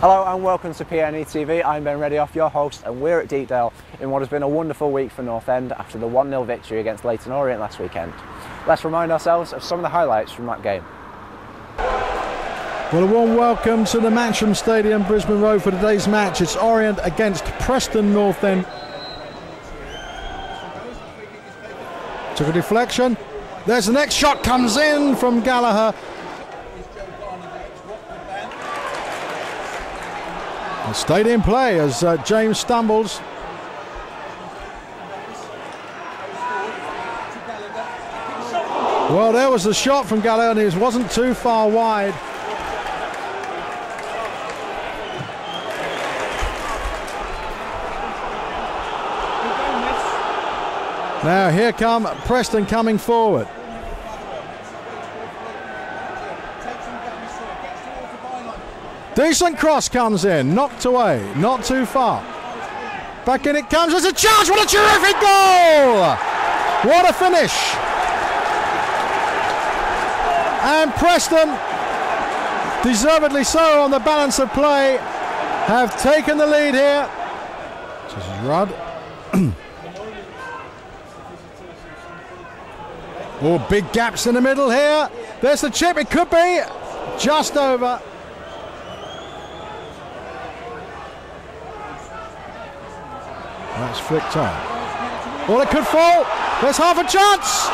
Hello and welcome to PNE TV. I'm Ben Reddyoff, your host, and we're at Deepdale in what has been a wonderful week for North End after the 1-0 victory against Leyton Orient last weekend. Let's remind ourselves of some of the highlights from that game. Well, a warm welcome to the Matchroom Stadium, Brisbane Road, for today's match. It's Orient against Preston North End. Took a deflection. There's the next shot, comes in from Gallagher. And stayed in play as James stumbles. Well, there was the shot from Gallagher, and it wasn't too far wide. Now here come Preston coming forward. Decent cross comes in, knocked away, not too far. Back in it comes, there's a chance, what a terrific goal! What a finish! And Preston, deservedly so on the balance of play, have taken the lead here. This is Rudd. Oh, big gaps in the middle here. There's the chip, it could be just over. That's flicked on. Well, it could fall. There's half a chance.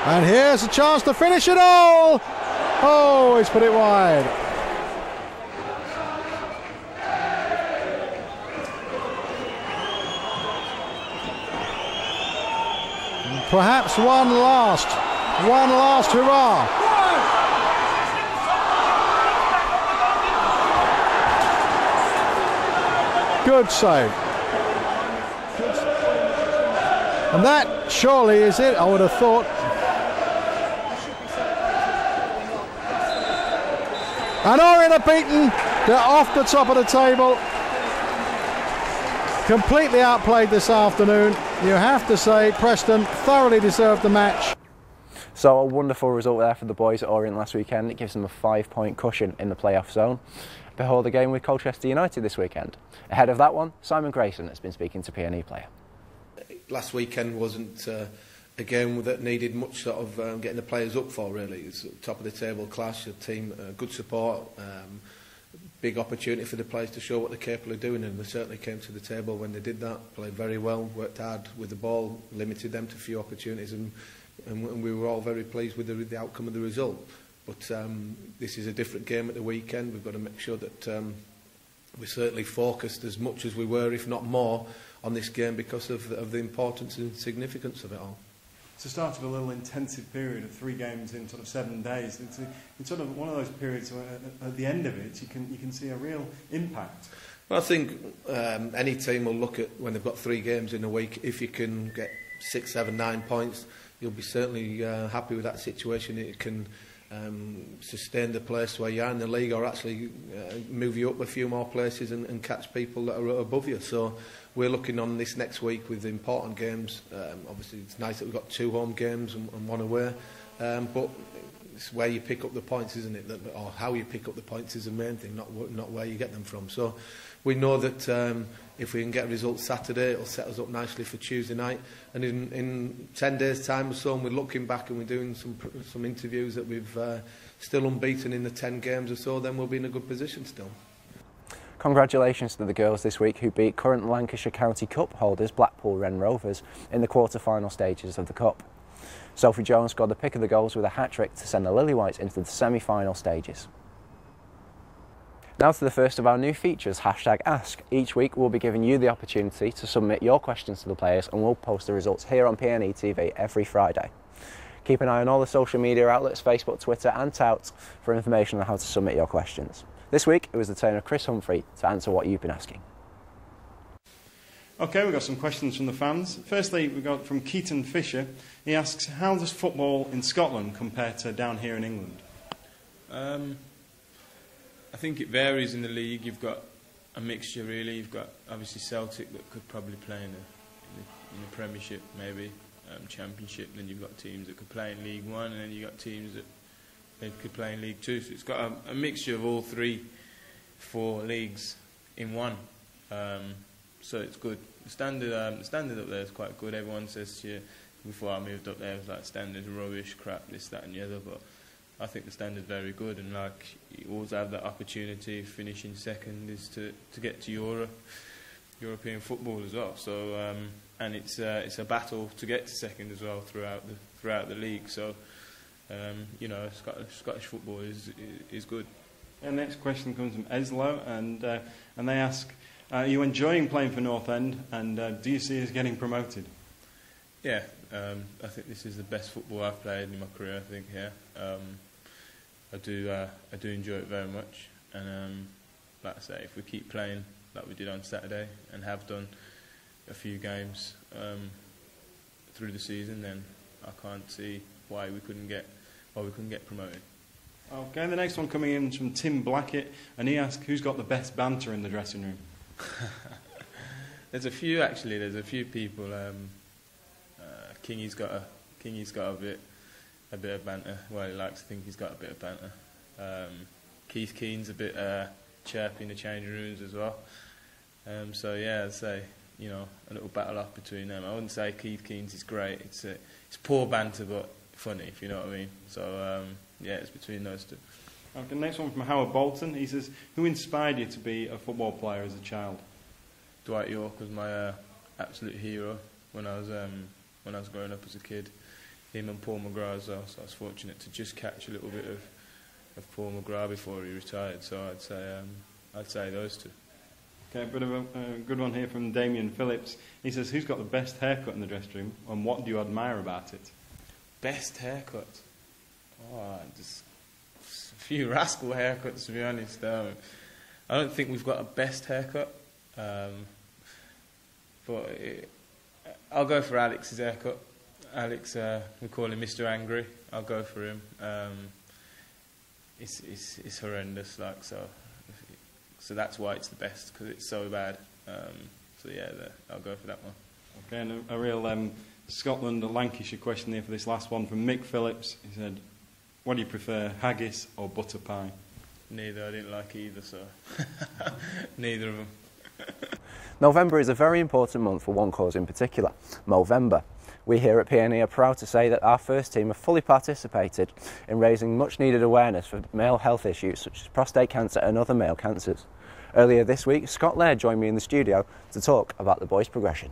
And here's a chance to finish it all. Oh, he's put it wide. Perhaps one last hurrah. Good save. And that surely is it, I would have thought. And Orient are beaten. They're off the top of the table. Completely outplayed this afternoon. You have to say Preston thoroughly deserved the match. So a wonderful result there for the boys at Orient last weekend. It gives them a 5-point cushion in the playoff zone. Behold the game with Colchester United this weekend. Ahead of that one, Simon Grayson has been speaking to PNE player. Last weekend wasn't a game that needed much sort of getting the players up for, really. It's top of the table clash, a team, good support, big opportunity for the players to show what they're capable of doing, and they certainly came to the table when they did that, played very well, worked hard with the ball, limited them to a few opportunities, and we were all very pleased with the outcome of the result. But this is a different game at the weekend. We've got to make sure that we're certainly focused as much as we were, if not more, on this game because of the importance and significance of it all. It's the start of a little intensive period of 3 games in sort of 7 days. It's sort of one of those periods where at the end of it you can see a real impact. Well, I think any team will look at when they've got 3 games in a week. If you can get 6, 7, 9 points, you'll be certainly happy with that situation. It can sustain the place where you are in the league, or actually move you up a few more places and catch people that are above you. So we're looking on this next week with important games. Obviously it's nice that we've got 2 home games and 1 away, but it's where you pick up the points, isn't it? Or how you pick up the points is the main thing, not where you get them from. So we know that if we can get a result Saturday, it'll set us up nicely for Tuesday night. And in 10 days' time or so, and we're looking back and we're doing some interviews that we've still unbeaten in the 10 games or so, then we'll be in a good position still. Congratulations to the girls this week who beat current Lancashire County Cup holders Blackpool Wren Rovers in the quarter-final stages of the Cup. Sophie Jones scored the pick of the goals with a hat-trick to send the Lilywhites into the semi-final stages. Now to the first of our new features, #Ask. Each week we'll be giving you the opportunity to submit your questions to the players, and we'll post the results here on PNE TV every Friday. Keep an eye on all the social media outlets, Facebook, Twitter and Tout, for information on how to submit your questions. This week it was the turn of Chris Humphrey to answer what you've been asking. OK, we've got some questions from the fans. Firstly, we've got from Keaton Fisher. He asks, how does football in Scotland compare to down here in England? I think it varies in the league. You've got a mixture, really. You've got obviously Celtic that could probably play in the Premiership, maybe. Championship. Then you've got teams that could play in League One, and then you've got teams that they could play in League Two. So it's got a mixture of all 4 leagues in one. So it's good. The standard up there is quite good. Everyone says to you, before I moved up there, it was like standard rubbish, crap, this, that and the other, but I think the standard's very good, and like you always have that opportunity of finishing second is to get to European football as well. So and it's a battle to get to second as well throughout the league. So you know, Scottish football is good. And the next question comes from Eslo, and they ask, are you enjoying playing for North End, and do you see us getting promoted? Yeah, I think this is the best football I've played in my career. I think here, I do enjoy it very much, and like I say, if we keep playing like we did on Saturday and have done a few games through the season, then I can't see why we couldn't get promoted. Okay, the next one coming in is from Tim Blackett, and he asks, who's got the best banter in the dressing room? There's a few actually. There's a few people. Kingy's got a bit of banter. Well, he likes to think he's got a bit of banter. Keith Keane's a bit chirpy in the changing rooms as well. So yeah, I'd say, you know, a little battle off between them. I wouldn't say Keith Keane's is great. It's poor banter but funny, if you know what I mean. So yeah, it's between those two. Okay, next one from Howard Bolton. He says, who inspired you to be a football player as a child? Dwight York was my absolute hero when I was growing up as a kid. Him and Paul McGrath as well. So I was fortunate to just catch a little bit of Paul McGrath before he retired. So I'd say those two. Okay, a bit of a good one here from Damien Phillips. He says, who's got the best haircut in the dressing room, and what do you admire about it? Best haircut? Oh, just a few rascal haircuts, to be honest. I don't think we've got a best haircut, but I'll go for Alex's haircut. Alex, we call him Mr. Angry. I'll go for him. It's horrendous, like so. So that's why it's the best, because it's so bad. So yeah, I'll go for that one. Okay, and a real Scotland or Lancashire question here for this last one from Mick Phillips. He said, what do you prefer, haggis or butter pie? Neither. I didn't like either, so neither of them. November is a very important month for one cause in particular, Movember. We here at PNE are proud to say that our first team have fully participated in raising much needed awareness for male health issues such as prostate cancer and other male cancers. Earlier this week, Scott Laird joined me in the studio to talk about the boys' progression.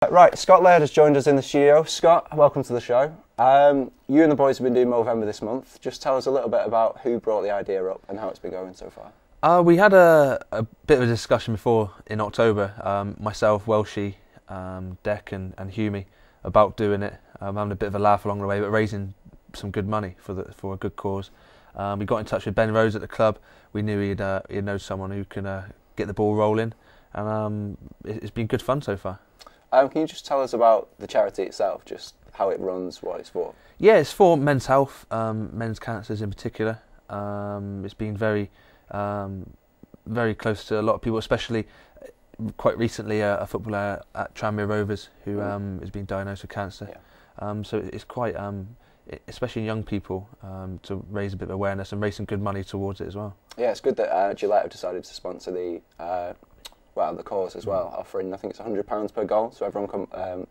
Right, Scott Laird has joined us in the studio. Scott, welcome to the show. You and the boys have been doing Movember this month. Just tell us a little bit about who brought the idea up and how it's been going so far. We had a bit of a discussion before in October, myself, Welshie, Deck and Hume, about doing it, having a bit of a laugh along the way, but raising some good money for a good cause. We got in touch with Ben Rose at the club. We knew he'd know someone who can get the ball rolling, and it's been good fun so far. Can you just tell us about the charity itself, just how it runs, what it's for? Yeah, it's for men's health, men's cancers in particular. It's been very close to a lot of people, especially quite recently a footballer at Tranmere Rovers who has been diagnosed with cancer. Yeah. So it's quite, especially in young people, to raise a bit of awareness and raise some good money towards it as well. Yeah, it's good that Gillette have decided to sponsor the cause as well, offering, I think it's £100 per goal, so everyone can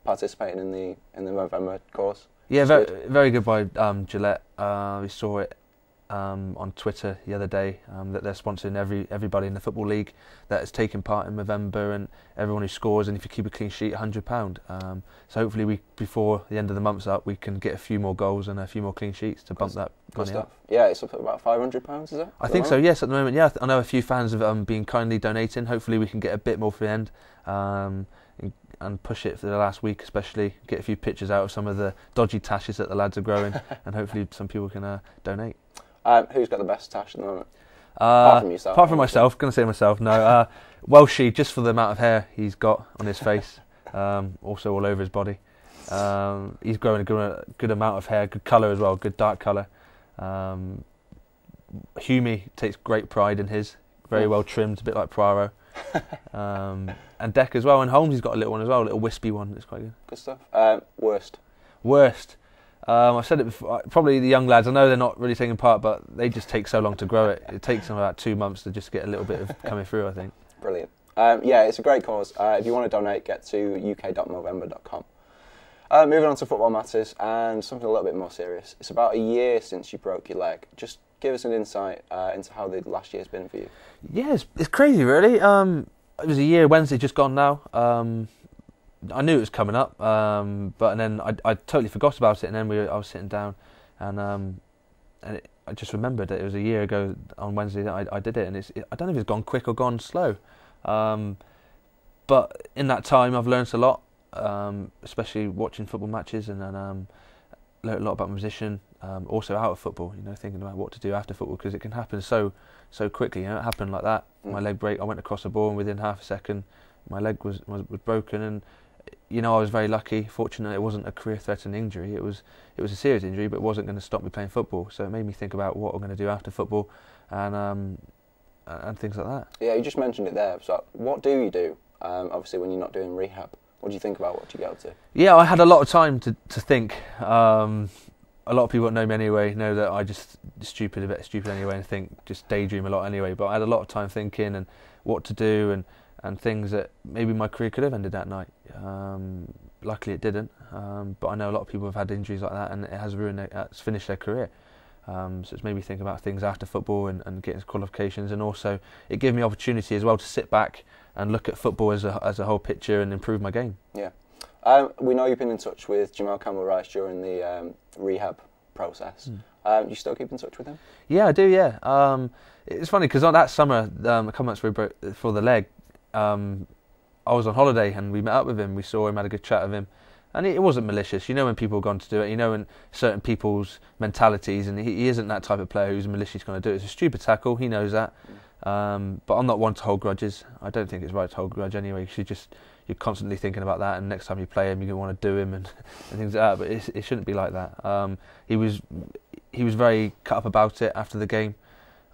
participating in the Movember cause. Yeah, very good by Gillette. We saw it on Twitter the other day that they're sponsoring everybody in the Football League that has taken part in Movember, and everyone who scores, and if you keep a clean sheet, £100. So hopefully before the end of the month's up, we can get a few more goals and a few more clean sheets to bump that money up. Yeah, it's up at about £500, is it? I think so, yes, at the moment, yeah. I know a few fans have been kindly donating. Hopefully we can get a bit more for the end and push it for the last week, especially get a few pictures out of some of the dodgy tashes that the lads are growing, and hopefully some people can donate. Who's got the best tash at the moment? Apart from yourself. Apart from myself, going to say myself, no. Welshie, just for the amount of hair he's got on his face, also all over his body. He's growing a good amount of hair, good colour as well, good dark colour. Hume takes great pride in his, very well trimmed, a bit like Poirot. And Deck as well, and Holmesy's got a little one as well, a little wispy one. It's quite good. Good stuff. Worst. I've said it before. Probably the young lads. I know they're not really taking part, but they just take so long to grow it. It takes them about 2 months to just get a little bit of coming through, I think. Brilliant. Yeah, it's a great cause. If you want to donate, get to uk.movember.com. Moving on to football matters and something a little bit more serious. It's about a year since you broke your leg. Just give us an insight into how the last year's been for you. Yeah, it's crazy, really. It was a year. Wednesday just gone now. I knew it was coming up, but then I totally forgot about it. And then I was sitting down, and I just remembered that it was a year ago on Wednesday that I did it. And I don't know if it's gone quick or gone slow, but in that time I've learned a lot. Especially watching football matches, and then learned a lot about my position. Also out of football, thinking about what to do after football, because it can happen so quickly. It happened like that. My leg break. I went across the ball, and within half a second, my leg was broken. And I was very lucky, fortunate. It wasn't a career-threatening injury. It was a serious injury, but it wasn't going to stop me playing football. So it made me think about what I'm going to do after football, and things like that. Yeah, you just mentioned it there. So what do you do? Obviously, when you're not doing rehab. What do you think about what you get up to? Yeah, I had a lot of time to think. A lot of people that know me anyway know that I just a bit stupid anyway, and just daydream a lot anyway. But I had a lot of time thinking and what to do and things that maybe my career could have ended that night. Luckily it didn't. But I know a lot of people have had injuries like that, and it has it's finished their career. So it's made me think about things after football and getting qualifications, and also it gave me opportunity as well to sit back and look at football as a whole picture and improve my game. Yeah. We know you've been in touch with Jamal Campbell-Rice during the rehab process. Do you still keep in touch with him? Yeah, I do, yeah. It's funny because on that summer, a couple months before the leg, I was on holiday and we met up with him. We saw him, had a good chat with him. And it wasn't malicious. When people have gone to do it, in certain people's mentalities, and he isn't that type of player who's malicious going to do it. It's a stupid tackle, he knows that. But I'm not one to hold grudges. I don't think it's right to hold a grudge anyway, because you're constantly thinking about that, and next time you play him, you're going to want to do him and things like that. But it shouldn't be like that. He was very cut up about it after the game.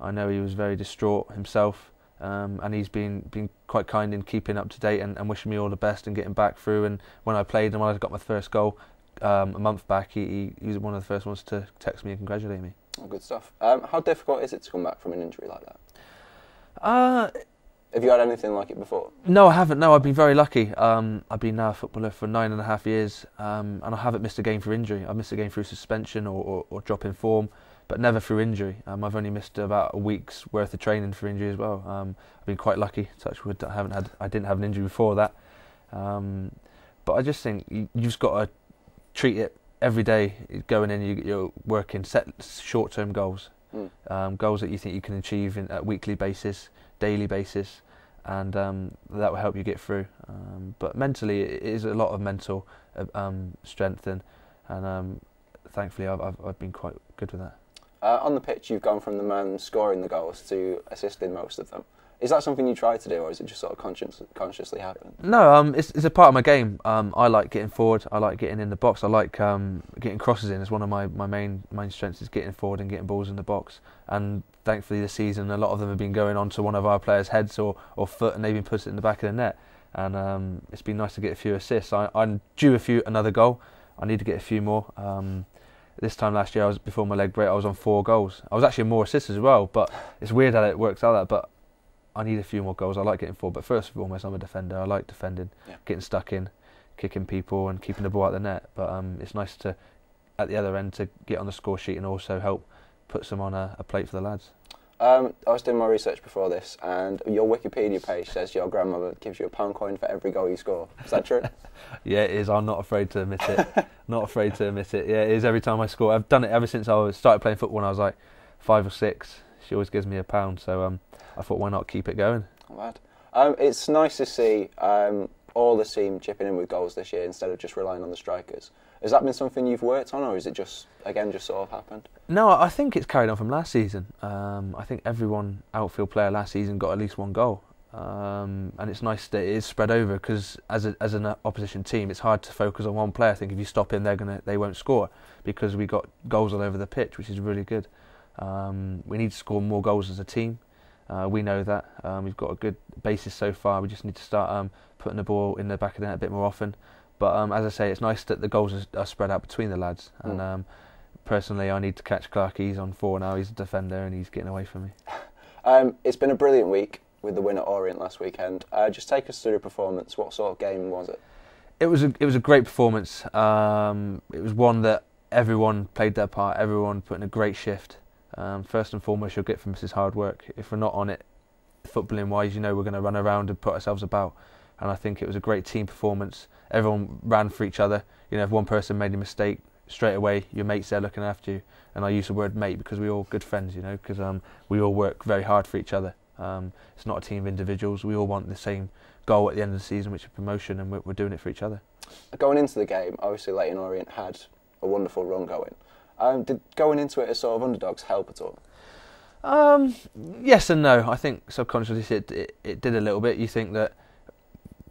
I know he was very distraught himself, and he's been quite kind in keeping up to date and wishing me all the best and getting back through. And when I played and when I got my first goal a month back, he was one of the first ones to text me and congratulate me. Oh, good stuff. How difficult is it to come back from an injury like that? Have you had anything like it before? No, I haven't. No, I've been very lucky. I've been now a footballer for 9.5 years, and I haven't missed a game through injury. I've missed a game through suspension or drop in form, but never through injury. I've only missed about a week's worth of training for injury as well. I've been quite lucky. Touch wood, I didn't have an injury before that. But I just think you just got to treat it every day. Going in, you're working, set short-term goals. Goals that you think you can achieve at weekly basis, daily basis, and that will help you get through. But mentally, it is a lot of mental strength, and thankfully I've been quite good with that. On the pitch, you've gone from the man scoring the goals to assisting most of them. Is that something you try to do, or is it just sort of consciously happen? No, it's a part of my game. I like getting forward. I like getting in the box. I like getting crosses in. It's one of my main strengths, is getting forward and getting balls in the box. And thankfully this season, a lot of them have been going onto one of our players' heads or foot, and they've been put it in the back of the net. And it's been nice to get a few assists. I'm due another goal. I need to get a few more. This time last year, before my leg break, I was on 4 goals. I was actually more assists as well, but it's weird how it works out that. But I need a few more goals. I like getting forward, but first and foremost, I'm a defender. I like defending, getting stuck in, kicking people and keeping the ball out the net. But it's nice to, at the other end, to get on the score sheet and also help put some on a plate for the lads. I was doing my research before this, and your Wikipedia page says your grandmother gives you a £1 coin for every goal you score. Is that true? Yeah, it is. I'm not afraid to admit it. Not afraid to admit it. Yeah, it is every time I score. I've done it ever since I started playing football when I was like 5 or 6. She always gives me £1, so I thought, why not keep it going? Not bad. It's nice to see all the team chipping in with goals this year instead of just relying on the strikers. Has that been something you've worked on, or is it just sort of happened? No, I think it's carried on from last season. I think everyone outfield player last season got at least 1 goal. And it's nice that it is spread over, because as an opposition team, it's hard to focus on one player. I think if you stop him, they won't score, because we got goals all over the pitch, which is really good. We need to score more goals as a team. We know that. We've got a good basis so far. We just need to start putting the ball in the back of the net a bit more often. But as I say, it's nice that the goals are spread out between the lads. And personally, I need to catch Clark. He's on 4 now. He's a defender and he's getting away from me. It's been a brilliant week with the win at Orient last weekend. Just take us through the performance. What sort of game was it? It was a great performance. It was one that everyone played their part. Everyone put in a great shift. First and foremost, you'll get from us is hard work. If we're not on it, footballing wise, you know we're going to run around and put ourselves about. And I think it was a great team performance. Everyone ran for each other. You know, if one person made a mistake, straight away your mate's there looking after you. And I use the word mate because we're all good friends, you know, because we all work very hard for each other. It's not a team of individuals. We all want the same goal at the end of the season, which is promotion, and we're doing it for each other. Going into the game, obviously Leyton Orient had a wonderful run going. Did going into it as sort of underdogs help at all? Yes and no. I think subconsciously it did a little bit. You think that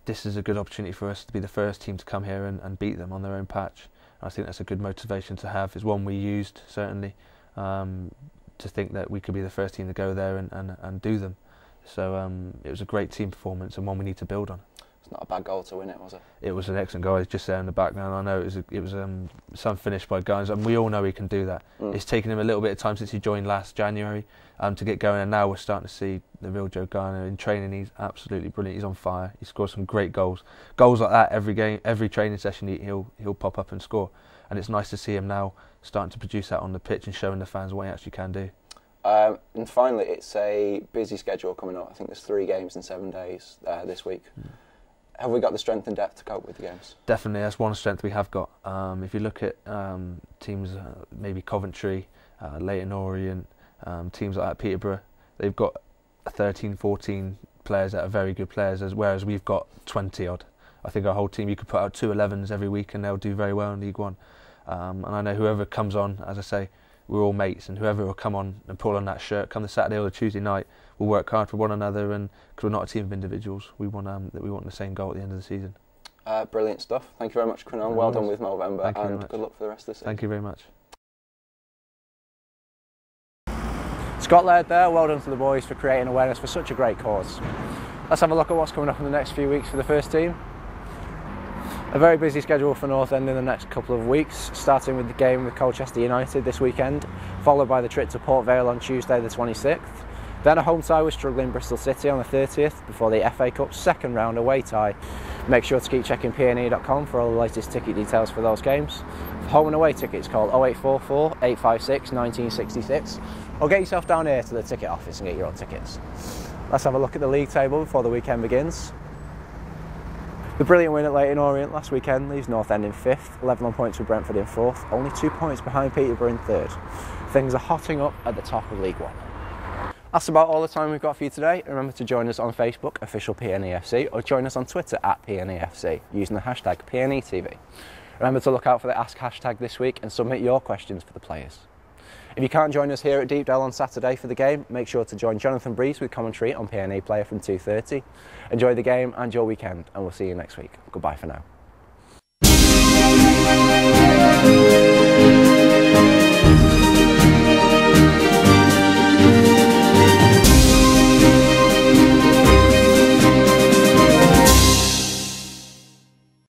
this is a good opportunity for us to be the first team to come here and beat them on their own patch. I think that's a good motivation to have. It's one we used, certainly, to think that we could be the first team to go there and do them. So it was a great team performance and one we need to build on. It's not a bad goal to win it, was it? It was an excellent goal. He's just there in the background. I know it was some finish by Guns, and we all know he can do that. It's taken him a little bit of time since he joined last January to get going, and now we're starting to see the real Joe Garner in training. He's absolutely brilliant. He's on fire. He scores some great goals. Goals like that every game, every training session. He'll pop up and score, and it's nice to see him now starting to produce that on the pitch and showing the fans what he actually can do. And finally, it's a busy schedule coming up. I think there's 3 games in 7 days this week. Have we got the strength and depth to cope with the games? Definitely, that's one strength we have got. If you look at teams, maybe Coventry, Leyton Orient, teams like that, Peterborough, they've got 13, 14 players that are very good players, whereas we've got 20 odd. I think our whole team, you could put out 2 11s every week and they'll do very well in League One. And I know whoever comes on, as I say, we're all mates, and whoever will come on and pull on that shirt come the Saturday or the Tuesday night, we'll work hard for one another, and because we're not a team of individuals, we want the same goal at the end of the season. Brilliant stuff. Thank you very much, Quinnan. Well done with Movember, and good luck for the rest of the season. Thank you very much. Scott Laird there, well done to the boys for creating awareness for such a great cause. Let's have a look at what's coming up in the next few weeks for the first team. A very busy schedule for North End in the next couple of weeks, starting with the game with Colchester United this weekend, followed by the trip to Port Vale on Tuesday the 26th. Then a home tie with struggling Bristol City on the 30th before the FA Cup's second round away tie. Make sure to keep checking PNE.com for all the latest ticket details for those games. For home and away tickets, call 0844 856 1966 or get yourself down here to the ticket office and get your own tickets. Let's have a look at the league table before the weekend begins. The brilliant win at Leyton Orient last weekend leaves North End in 5th, level on points with Brentford in 4th, only 2 points behind Peterborough in 3rd. Things are hotting up at the top of League One. That's about all the time we've got for you today. Remember to join us on Facebook, official PNEFC, or join us on Twitter at PNEFC using the hashtag PNE TV. Remember to look out for the Ask hashtag this week and submit your questions for the players. If you can't join us here at Deepdale on Saturday for the game, make sure to join Jonathan Breeze with commentary on PNE Player from 2:30. Enjoy the game and your weekend, and we'll see you next week. Goodbye for now.